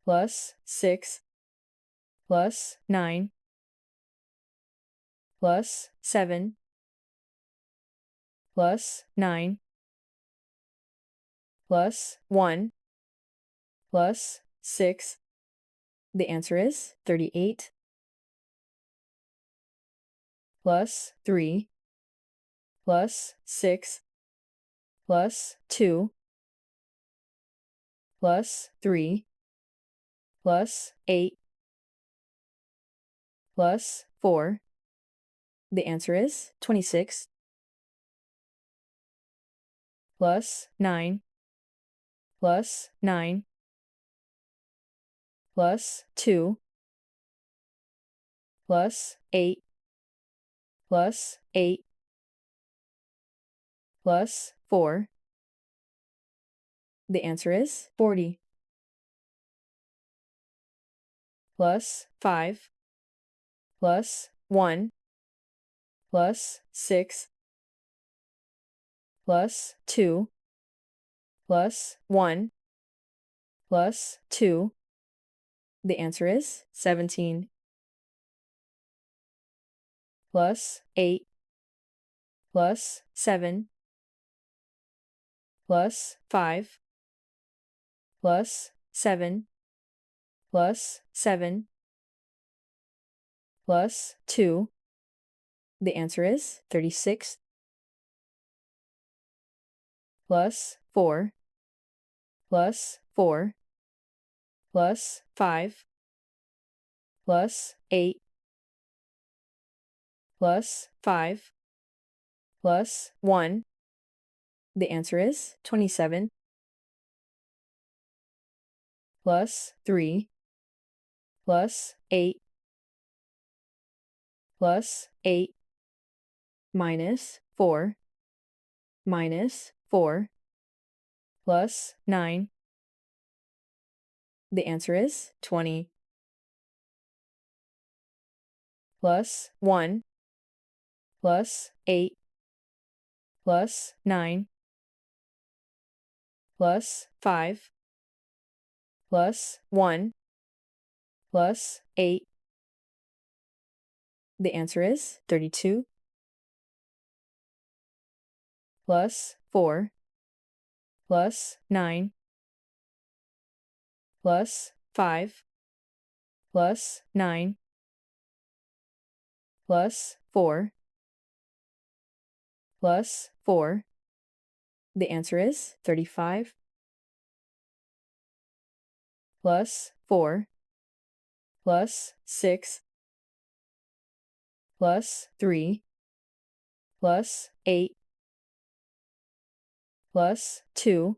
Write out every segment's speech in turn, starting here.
plus 6 plus 9 plus 7 plus 9 plus 1 plus 6. The answer is 38. Plus 3 plus 6 plus 2 plus 3 plus 8 plus 4. The answer is 26. Plus 9 plus 9 plus 2 plus 8 plus 8 plus 4. The answer is 40. Plus 5 plus 1 plus 6 plus 2 plus 1 plus 2. The answer is 17. Plus 8 plus 7 plus 5 plus 7 plus 7 plus 2. The answer is 36. Plus 4 plus 4 plus 5 plus 8 plus 5 plus 1. The answer is 27. Plus 3 plus 8 plus 8 minus 4 minus 4 plus 9. The answer is 20. Plus 1 plus 8 plus 9 plus 5 plus 1 plus 8. The answer is 32. Plus 4 plus 9 plus 5 plus 9 plus 4 plus 4. The answer is 35. Plus 4 plus 6 plus 3 plus 8 plus 2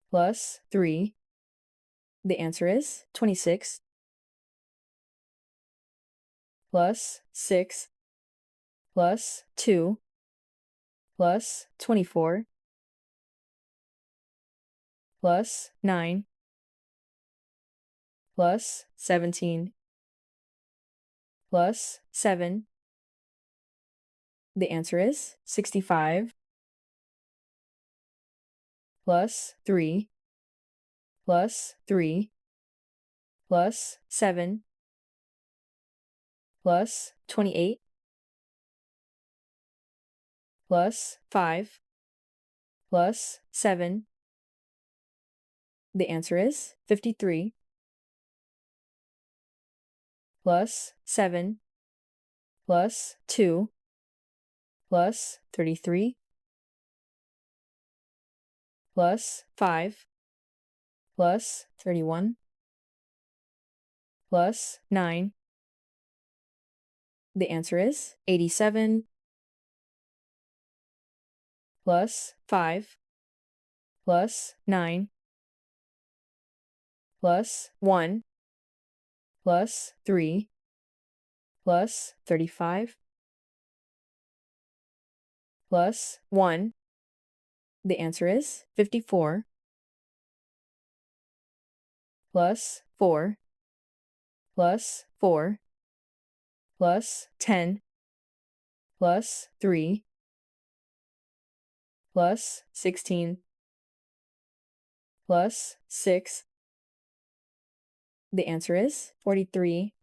plus 3. The answer is 26. Plus 6 plus 2 plus 24 plus 9 plus 17 plus 7. The answer is 65. Plus 3 plus 3 plus 7 plus 28 plus 5 plus 7. The answer is 53. Plus 7 plus 2 plus 33 plus 5 plus 31 plus 9. The answer is 87. Plus 5 plus 9 plus 1 plus 3 plus 35 plus 1. The answer is 54. Plus 4 plus 4 plus 10 plus 3 plus 16 plus 6 The answer is 43